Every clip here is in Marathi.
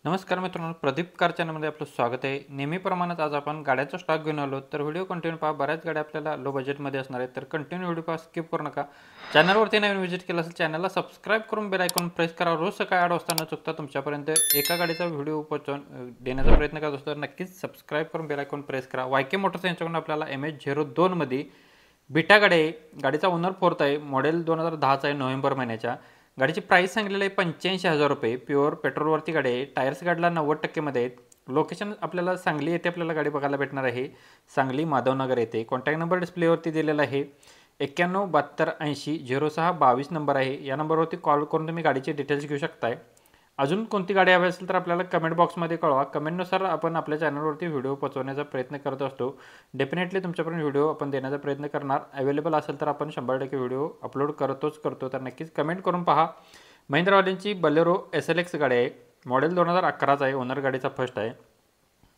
नमस्कार मित्रांनो, प्रदीप कार चॅनलमध्ये आपलं स्वागत आहे. नेहमीप्रमाणेच आज आपण गाड्याचा स्टॉक घेऊन आलो. तर व्हिडिओ कंटिन्यू पहा. बऱ्याच गाड्या आपल्याला लो बजेटमध्ये असणार आहेत, तर कंटिन्यू व्हिडिओ पहा, स्किप करू नका. चॅनलवरती नवीन व्हिजिट केलं असेल चॅनलला सबस्क्राईब करून बेल आयकॉन प्रेस करा. रोज सकाळी 8 वाजता न चुकता तुमच्यापर्यंत एका गाडीचा व्हिडिओ पोहोचवून देण्याचा प्रयत्न करत असतो. तर नक्कीच सबस्क्राईब करून बेल आयकॉन प्रेस करा. YK मोटर्स यांच्याकडून आपल्याला MH02 मध्ये बिटा गाडी आहे. गाडीचा ओनर फोर्थ आहे. मॉडेल 2010चा आहे, नोव्हेंबर महिन्याच्या. गाडीची प्राईस सांगलेली आहे 85,000 रुपये. प्युअर पेट्रोलवरती गाडी आहे. टायर्स गाडीला 90% मध्ये आहेत. लोकेशन आपल्याला सांगली येथे आपल्याला गाडी बघायला भेटणार आहे. सांगली माधवनगर येथे. कॉन्टॅक्ट नंबर डिस्प्लेवरती दिलेला आहे. 917280 0622 नंबर आहे. या नंबरवरती कॉल करून तुम्ही गाडीचे डिटेल्स घेऊ शकताय. अजून कोणती गाडी हवी असेल तर आपल्याला कमेंट बॉक्समध्ये कळवा. कमेंटनुसार आपण आपल्या चॅनलवरती व्हिडिओ पोहोचवण्याचा प्रयत्न करत असतो. डेफिनेटली तुमच्यापर्यंत व्हिडिओ आपण देण्याचा प्रयत्न करणार. अवेलेबल असेल तर आपण 100% व्हिडिओ अपलोड करतो. तर नक्कीच कमेंट करून पहा. महिंद्रावाल्यांची बलेरो SLX गाडी आहे. मॉडेल 2011चा आहे. ओनर गाडीचा फर्स्ट आहे.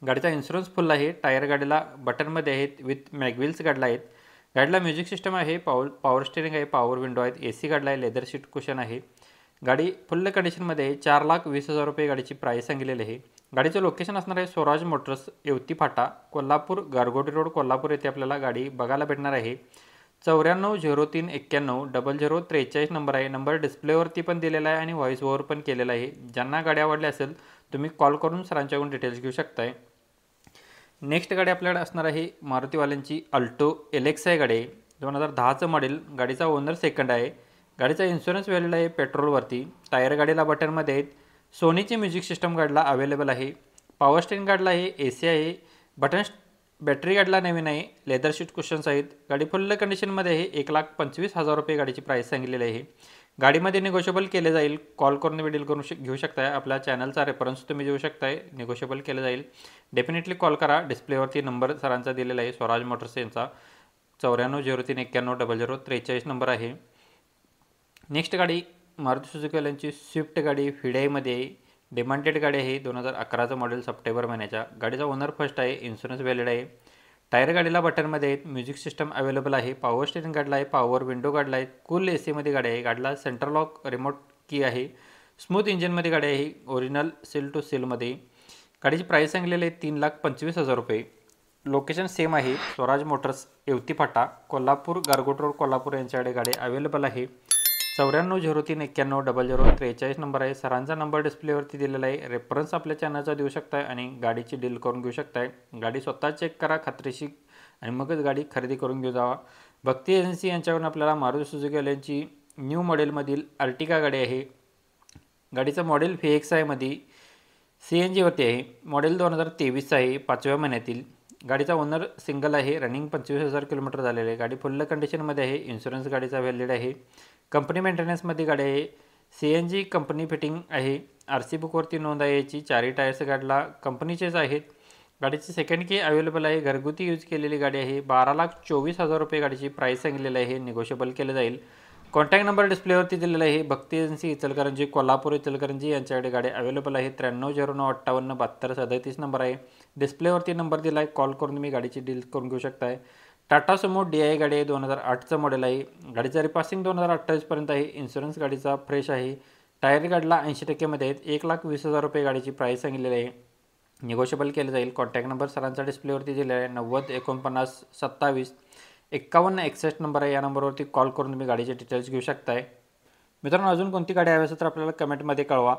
गाडीचा इन्शुरन्स फुल आहे. टायर गाडीला बटनमध्ये आहेत. विथ मॅगव्हील्स गाडीला आहेत. गाडीला म्युझिक सिस्टम आहे. पॉवर स्टिअरिंग आहे. पॉवर विंडो आहेत. AC गाडीला आहे. लेदर सीट कुशन आहे. गाडी फुल कंडिशनमध्ये आहे. 4,20,000 रुपये गाडीची प्राईस सांगितलेली आहे. गाडीचं लोकेशन असणार आहे स्वराज मोटर्स, येवती फाटा, कोल्हापूर, गारगोटी रोड, कोल्हापूर येथे आपल्याला गाडी बघायला भेटणार आहे. 9403910043 नंबर आहे. नंबर डिस्प्लेवरती पण दिलेला आहे आणि व्हॉइस ओव्हर पण केलेला आहे. ज्यांना गाडी आवडली असेल तुम्ही कॉल करून सरांच्याकडून डिटेल्स घेऊ शकताय. नेक्स्ट गाडी आपल्याकडे असणार आहे मारुतीवाल्यांची अल्टो LX आहे. गाडी 2010चं मॉडेल. गाडीचा ओनर सेकंड आहे. गाडीचा इन्शुरन्स व्हॅलिड आहे पेट्रोलवरती. टायर गाडीला बटनमध्ये आहेत. सोनीची म्युझिक सिस्टम गाडीला अवेलेबल आहे. पॉवर स्टेरिंग गाडीला आहे. AC आहे. बॅटरी गाडीला नवीन आहे. लेदर सीट कुशन्स आहेत. गाडी फुल कंडिशनमध्ये आहे. 1,25,000 रुपये गाडीची प्राईस सांगितलेली आहे. गाडीमध्ये निगोशिएबल केले जाईल. कॉल करून डील करून घेऊ शकताय. आपल्या चॅनलचा रेफरन्स तुम्ही देऊ शकताय. निगोशिएबल केलं जाईल. डेफिनेटली कॉल करा. डिस्प्लेवरती नंबर सरांचा दिलेला आहे. स्वराज मोटर्स यांचा 9403910043 नंबर आहे. नेक्स्ट गाडी मारुती सुझुकीवाल्यांची स्विफ्ट गाडी फिडाईमध्ये आहे. डिमांडेड गाडी आहे. 2011चं मॉडेल, सप्टेंबर महिन्याच्या. गाडीचा ओनर फर्स्ट आहे. इन्शुरन्स व्हॅलिड आहे. टायर गाडीला बटनमध्ये आहेत. म्युझिक सिस्टम अवेलेबल आहे. पॉवर स्टिअरिंग गाडीला आहे. पॉवर विंडो गाडीला आहे. कूल AC मध्ये गाडी आहे. गाडीला सेंट्रल लॉक रिमोट की आहे. स्मूथ इंजिनमध्ये गाडी आहे. ओरिजिनल सील टू सीलमध्ये. गाडीची प्राईस सांगलेली आहे 3,25,000 रुपये. लोकेशन सेम आहे. स्वराज मोटर्स, येवती फाटा, कोल्हापूर, गारगोट रोड, कोल्हापूर यांच्याकडे गाडी अवेलेबल आहे. 9403910043 नंबर आहे. सरांचा नंबर डिस्प्लेवरती दिलेला आहे. रेफरन्स आपल्या चॅनलचा देऊ शकताय आणि गाडीची डील करून घेऊ शकताय. गाडी स्वतः चेक करा खात्रीशीर आणि मगच गाडी खरेदी करून घेऊ जावा. भक्ती एजन्सी यांच्याकडून आपल्याला मारुती सुझुकीवाल्यांची न्यू मॉडेलमधील अर्टिगा गाडी आहे. गाडीचं मॉडेल VXI मध्ये CNGवरती आहे. मॉडेल 2023 आहे. 5व्या महिन्यातील. गाडीचा ओनर सिंगल आहे. रनिंग 25,000 किलोमीटर झालेले आहे. गाडी फुल कंडिशनमध्ये आहे. इन्शुरन्स गाडीचा व्हॅलिड आहे. कंपनी मेंटेनन्समध्ये गाडी आहे. CNG कंपनी फिटिंग आहे. RC बुकवरती नोंद आहे याची. 4ही टायर्स गाडीला कंपनीचेच आहेत. गाडीची सेकंड की अवेलेबल आहे. घरगुती यूज केलेली गाडी आहे. 12,24,000 रुपये गाडीची प्राईस सांगितलेली आहे. निगोशिएबल केलं जाईल. कॉन्टॅक्ट नंबर डिस्प्लेवरती दिलेला आहे. भक्ती एजन्सी इचलकरंजी, कोल्हापूर इचलकरंजी यांच्याकडे गाडी अवेलेबल आहे. 9309587237 नंबर आहे. डिस्प्लेवरती नंबर दिला आहे. कॉल करून तुम्ही गाडीची डील करून घेऊ शकताय. टाटा सुमो DI गाडी आहे. 2008चं मॉडेल आहे. गाडीचं रिपासिंग 2028 पर्यंत आहे. इन्शुरन्स गाडीचा फ्रेश आहे. टायर गाडीला 80% मध्ये आहेत. 1,20,000 रुपये गाडीची प्राईस सांगितलेली आहे. निगोशिएबल केलं जाईल. कॉन्टॅक्ट नंबर सरांचा डिस्प्लेवरती दिलेला आहे. 9049275161 नंबर आहे. या नंबरवरती कॉल करून तुम्ही गाडीचे डिटेल्स घेऊ शकताय. मित्रांनो, अजून कोणती गाडी हवी असेल तर आपल्याला कमेंटमध्ये कळवा.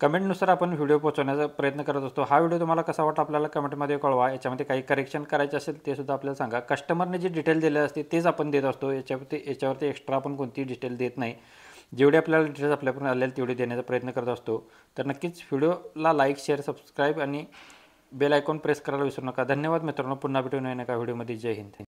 कमेंटनुसार आपण व्हिडिओ पोहोचवण्याचा प्रयत्न करत असतो. हा व्हिडिओ तुम्हाला कसा वाटला आपल्याला कमेंटमध्ये कळवा. याच्यामध्ये काही करेक्शन करायचे असेल ते सुद्धा आपल्याला सांगा. कस्टमरने जी डिटेल दिलेली असते तेच आपण देत असतो. याच्यावरती एक्स्ट्रा आपण कोणती डिटेल देत नाही. जेवढे आपल्याला डिटेल्स आपल्याकडून आलेले तेवढे देण्याचा प्रयत्न करत असतो. तर नक्कीच व्हिडिओला लाईक, शेअर, सबस्क्राईब आणि बेल आयकॉन प्रेस करायला विसरू नका. धन्यवाद मित्रांनो. पुन्हा भेटून नका व्हिडिओमध्ये. जय हिंद.